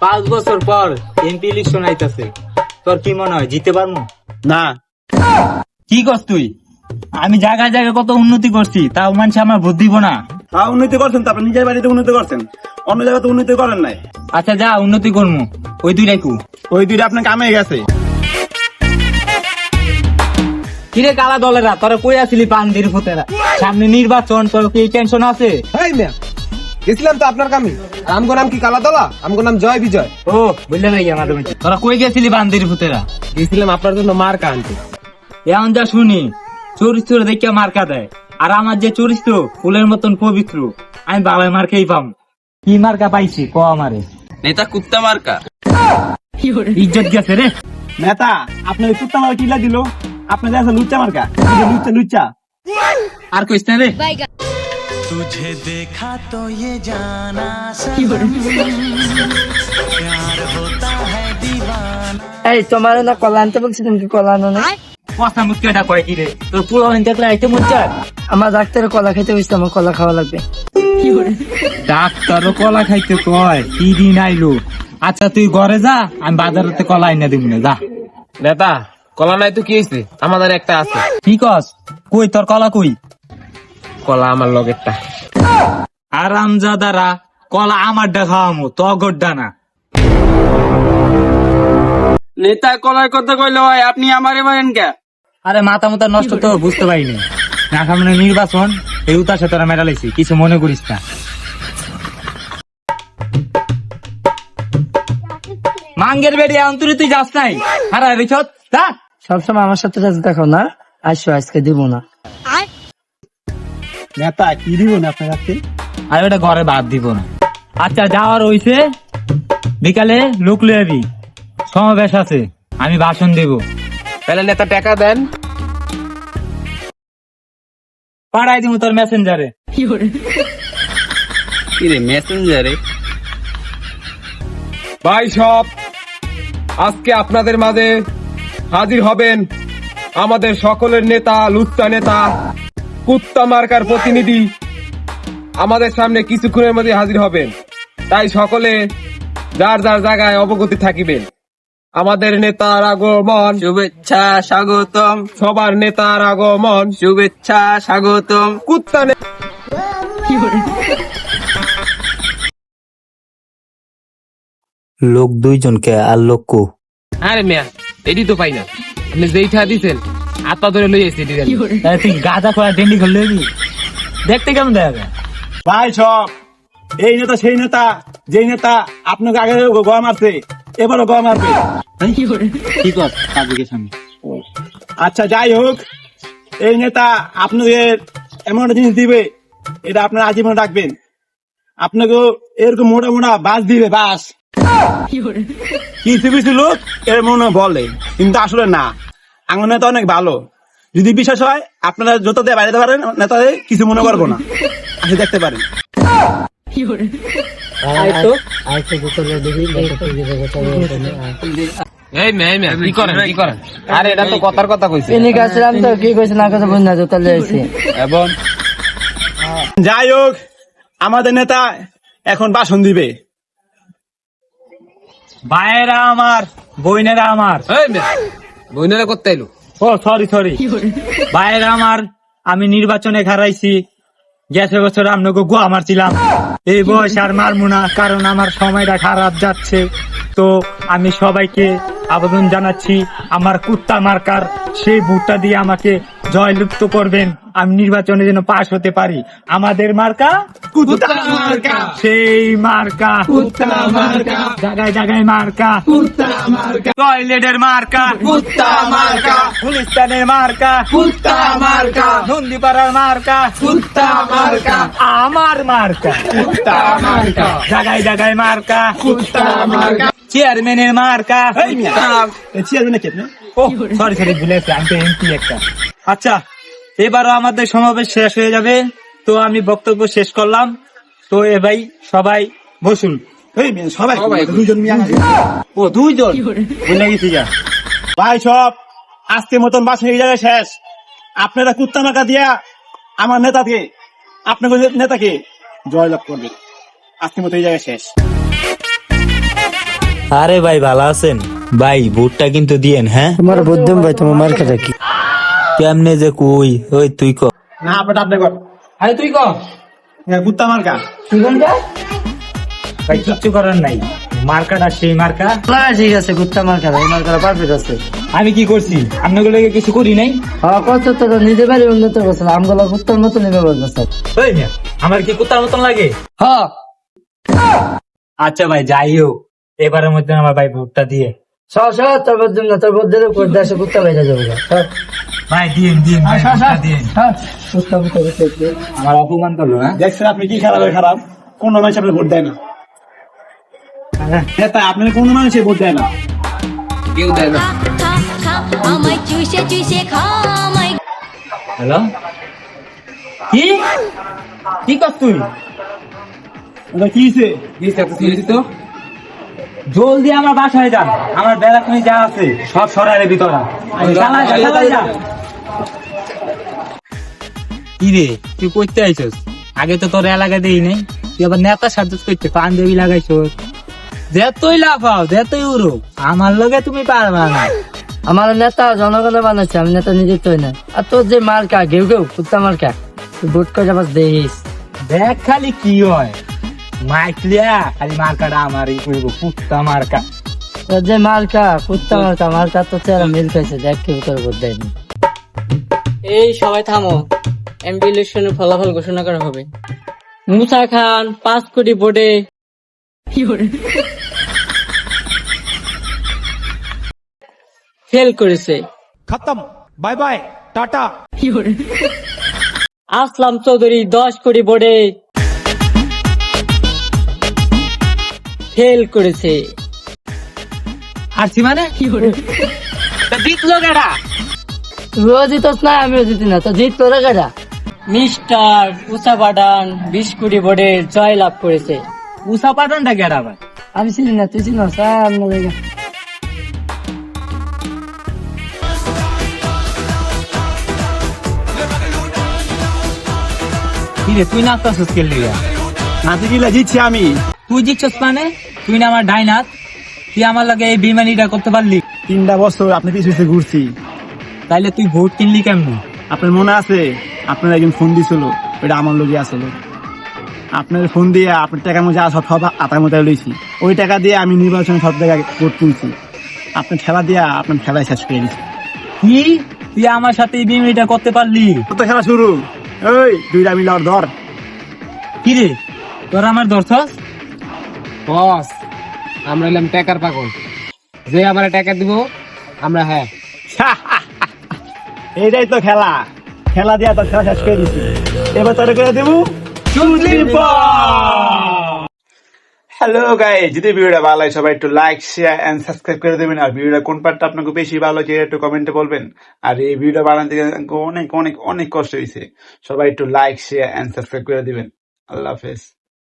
5 বছর পর MP election আইতাছে, তোর কি মনে হয় জিতে পারবো? না। কি করছ তুই? আমি জায়গায় জায়গায় কত উন্নতি করছি, তাও মানুষ আমার ভোট দিব না। তা উন্নতি করছেন, তারপর নিজের বাড়িতে উন্নতি করছেন, অন্য জায়গাতে উন্নতি করেন নাই। আচ্ছা যা উন্নতি করবো, ওই দুই রাখু। ওই দুইটা আপনার কামে গেছে। কিরে কালা দলেরা, তোরা কই আসিলি পান্দির ফুতেরা? সামনে নির্বাচন, তোর কি টেনশন আছে? গেছিলাম তো আপনার কামে। আর আমগো নাম কি কালাতলা, আমগো নাম জয় বিজয়। ও বুঝলে ভাই আমাদের মধ্যে তোরা কই গেছিলি বান্দির ফুতেরা? গেছিলাম আপনার জন্য মার্কা আনতে। এখন যা শুনি চরিত্র দেখে মার্কা দেয়, আর আমার যে চরিত্র ফুলের মতন পবিত্র, আমি বাংলায় মার্কেই পাম। কি মার্কা পাইছি ক আমারে? নেতা কুত্তা মার্কা। ইজ্জত গেছে রে। নেতা আপনার কুত্তা মার্কা কিলা দিল? আপনাদের আছে লুচ্চা মার্কা। লুচ্চা লুচ্চা আর কইস না রে। तुझे देखा तो ये जाना सनम प्यार होता है दीवाना। এই তোমার না কলা আনতে বলছি, তুমি কি কলা আনো না? কথা মুখটা কয় কি রে? তোর পুরো হইন দেখলে আইতে মন চায়। আমার ডাক্তারের কলা খেতে হইছে, আমার কলা খাওয়া লাগবে। ডাক্তারও কলা খাইতে কয়, কি দিন আইলো? আচ্ছা তুই ঘরে যা, আমি বাজারেতে কলা আইনা দিব না, যা। নেতা কলা নাই তো কি হয়েছে, আমাদের একটা আছে। কি কস? কই তোর কলা কই? কলা আমার লগেরটা। আরামজাদারা, কলা আমার খাওয়ামো, তো গড্ডা না। নেতা কলার কথা কইলে হয়, আপনি আমারে মারেন কে? আরে মাথা মাথা নষ্ট তো বুঝতে পারিনি না, সামনে নির্বাচন, এই উতাসে তোরা মেডালাইছি, কিছু মনে করিস না। মাঙ্গের বেড়ি অন্তরে তুই যাস নাই, হারা রিচত যা। সবসময় আমার সাথে রাজ দেখাও না, আসো আজকে দিব না। নেতা কি দিব না আপনার কাছে? আর ওটা ঘরে বাদ দিব না। আচ্ছা যাওয়ার হইছে, বিকালে লোক লইবি, সমাবেশ আছে, আমি ভাষণ দেব। তাহলে নেতা টাকা দেন। পাঠাই দিব তোর মেসেঞ্জারে। কি রে মেসেঞ্জারে? ভাই সব আজকে আপনাদের মাঝে হাজির হবেন আমাদের সকলের নেতা, লুচ্চা নেতা, কুত্তা মার্কার প্রতিনিধি আমাদের সামনে কিছুক্ষণের মধ্যে হাজির হবেন। তাই সকলে যার যার জায়গায় অবগতি থাকিবেন। আমাদের নেতার আগমন, শুভেচ্ছা স্বাগতম, সবার নেতার আগমন, শুভেচ্ছা স্বাগতম। কুত্তা লোক দুইজনকে আর লোক কো? আরে মিয়া এডি তো পাই না, আপনি যেইটা দিচ্ছেন আত্মা ধরে লই এসে তুই গাঁজা খোয়া ডেন্ডি খুললে দেখতে কেমন দেখা যায়? ভাই সব এই নেতা সেই নেতা, যেই নেতা আপনাকে আগে গোয়া মারছে, এবারও গোয়া মারবে। কি কর তাদেরকে সামনে? আচ্ছা যাই হোক, এই নেতা আপনাদের এমন একটা জিনিস দিবে, এটা আপনারা আজীবন রাখবেন। আপনাকে এরকম মোটা মোটা বাস দিবে, বাস। কিছু কিছু লোক এর মনে বলে, কিন্তু আসলে না। আমার নেতা অনেক ভালো, যদি বিশ্বাস হয় আপনারা যত দিয়ে বাড়িতে পারেন, নেতাদের কিছু মনে করবো না, আসে দেখতে পারেন। এই মেয়ে কি করেন কি করেন? আরে এটা তো কথার কথা কইছে। এনে গেছিলাম তো, কি কইছে না কথা বল না, জোতা লইছি। এবং যাই হোক, আমাদের নেতা এখন ভাষণ দিবে। ভাইয়েরা আমার, বইনেরা আমার, এই মেয়ে বইনেরা করতে এলো। ও সরি সরি, ভাইয়েরা আমার, আমি নির্বাচনে হারাইছি। গেছে বছর আপনাকে গোয়া মারছিলাম, এই বয়স আর মারবো না, কারণ আমার সময়টা খারাপ যাচ্ছে। তো আমি সবাইকে আবেদন জানাচ্ছি, আমার কুত্তা মার্কার সেই ভোটটা দিয়ে আমাকে জয়যুক্ত করবেন, আমি নির্বাচনে যেন পাশ হতে পারি। আমাদের মার্কা কুত্তা মার্কা, সেই মার্কা, কুত্তা মার্কা, জায়গায় জায়গায় মার্কা, কুত্তা মার্কা, টয়লেটের মার্কা, কুত্তা মার্কা, গুলিস্তানের মার্কা, কুত্তা মার্কা, নন্দীপাড়ার মার্কা, কুত্তা মার্কা, আমার মার্কা, কুত্তা মার্কা, জায়গায় জায়গায় মার্কা, কুত্তা মার্কা। চেয়ারম্যানের মার্কা। এই মিয়া, চেয়ারম্যান কে আপনি? ও সরি সরি, ভুলেছি, আমি তো এমপি একটা। আচ্ছা এবারও আমাদের সমাবেশ শেষ হয়ে যাবে, তো আমি বক্তব্য শেষ করলাম। তো এ ভাই সবাই বসুন। এই মিয়া, সবাই দুইজন মিয়া। ও দুইজন ভুলে গেছি যা। ভাই সব আজকের মতন বাস এই জায়গায় শেষ। আপনারা কুত্তা মার্কা দিয়া আমার নেতাকে, আপনাকে নেতাকে জয়লাভ করবেন। আজকের মতো এই জায়গায় শেষ। আরে ভাই ভালো আছেন ভাই, ভোটটা কিন্তু দিয়েন। হ্যাঁ, তোমার বুদ্ধম ভাই, তোমার মার্কাটা কি? কেমনে যে কই, ওই তুই ক। না আপনারটা আপনি কর। আরে তুই কর। কুত্তা মার্কা। কি বলবে? ভাই কিচ্ছু করার নাই, মার্কাটা সেই মার্কা। না ঠিক আছে, কুত্তা মার্কাটা, এই মার্কাটা পারফেক্ট আছে। আমি কি করছি? আপনাগুলো কিছু করি নাই। হ্যাঁ কত তো নিজে বাড়ি উন্নত করছে, আমগুলো কুত্তার মতো নেবে বলতেছে। ওই মিয়া, আমার কি কুত্তার মতন লাগে? হ্যাঁ আচ্ছা ভাই, যাই হোক, এবারের মধ্যে আমার ভাই ভোটটা দিয়ে। তোর বুদ্ধম না, তোর বুদ্ধের উপর দেশে কুত্তা বাইরে যাবে গা। হ্যাঁ। ভাই দিন দিন ভাই, ভোটটা দিন। হ্যাঁ, কুত্তা কুত্তা কুত্তা। আমার অপমান করলো না। দেখছেন আপনি কি খারাপ খারাপ, কোন মানুষ আপনার ভোট দেয় না। নেতা আপনার কোন মানুষে ভোট দেয় না। কেউ দেয় না। আমায় চুষে চুষে খামায় হ্যালো, কি কি কর তুই? ওটা কি হয়েছে? তো জলদি আমার বাসায় যান, আমার বেলাখানি যা আছে সব সরাইলে ভিতরা। কি রে, তুই করতে আইছস? আগে তো তোর এলাকা দেই নাই, তুই আবার নেতা সাহায্য করতে পাঞ্জাবি লাগাইছস। যেতই লাফাও, যেতই উড়ো, আমার লগে তুমি পারবা না। আমার নেতা জনগণে বানাচ্ছে, আমি নেতা নিজে তৈ না। আর তোর যে মার্কা ঘেউ ঘেউ কুত্তা মার্কা, তুই ভোট করে যাবার দেখিস। দেখ খালি কি হয়, মাইকলিয়া খালি মার্কাটা আমারই করবো, কুত্তা মার্কা। তোর যে মার্কা কুত্তা মার্কা, মার্কা তো চেহারা মিল খাইছে, দেখ কেউ তোর ভোট দেয়নি। এই সবাই থামো, এমপি ইলেকশনের ফলাফল ঘোষণা করা হবে। মুসা খান 5 কোটি ভোটে ফেল করেছে। खत्म, बाय बाय, टाटा। আসলাম চৌধুরী 10 কোটি ভোটে ফেল করেছে। হারছি মানে তা জিতলো কেডা? তুইও জিতস না, আমিও জিতি না, তো জিত তোরা কেডা? মিস্টার উষা পাঠান 20 কোটি ভোটে জয় লাভ করেছে। উষা পাঠানটা কেডা ভাই? আমি চিনি না, তুই চিনস? কি রে, তুই নাচতাছিস কে লিগা? নাতি গিলা জিতছি আমি। তুই জিতছস মানে? তুই না আমার ডাইনাত, তুই আমার লগে এই বেইমানিটা করতে পারলি? 3টা বছর আপনি পিছু পিছু ঘুরছি। তাইলে তুই ভোট কিনলি কেমনি? আপনার মনে আছে আপনার একজন ফোন দিছিল, ওইটা আমার লোকে আসলো। আপনার ফোন দিয়ে আপনার টাকার মধ্যে সব সব আতার মধ্যে লইছি। ওই টাকা দিয়ে আমি নির্বাচনে সব জায়গায় ভোট কিনছি। আপনার খেলা দিয়া আপনার খেলায় শেষ করে দিচ্ছি। কি তুই আমার সাথে এই বেইমানিটা করতে পারলি? কত খেলা শুরু, ওই 2টা মিলে ওর ধর। কি রে, তোর আমার দর্শক? বস, আমরা এলাম টাকার পাগল, যে আমরা টাকা দিব আমরা। হ্যাঁ, এইটাই তো খেলা, খেলা দিয়া তোর খেলা শেষ করে দিচ্ছি। এবার তোর করে দেবো হ্যালো গাইস, যদি ভিডিওটা ভালো হয় সবাই একটু লাইক শেয়ার এন্ড সাবস্ক্রাইব করে দেবেন। আর ভিডিওটা কোন পার্টটা আপনাকে বেশি ভালো লাগে একটু কমেন্টে বলবেন। আর এই ভিডিও বানাতে অনেক অনেক অনেক কষ্ট হয়েছে, সবাই একটু লাইক শেয়ার এন্ড সাবস্ক্রাইব করে দিবেন। আল্লাহ হাফেজ।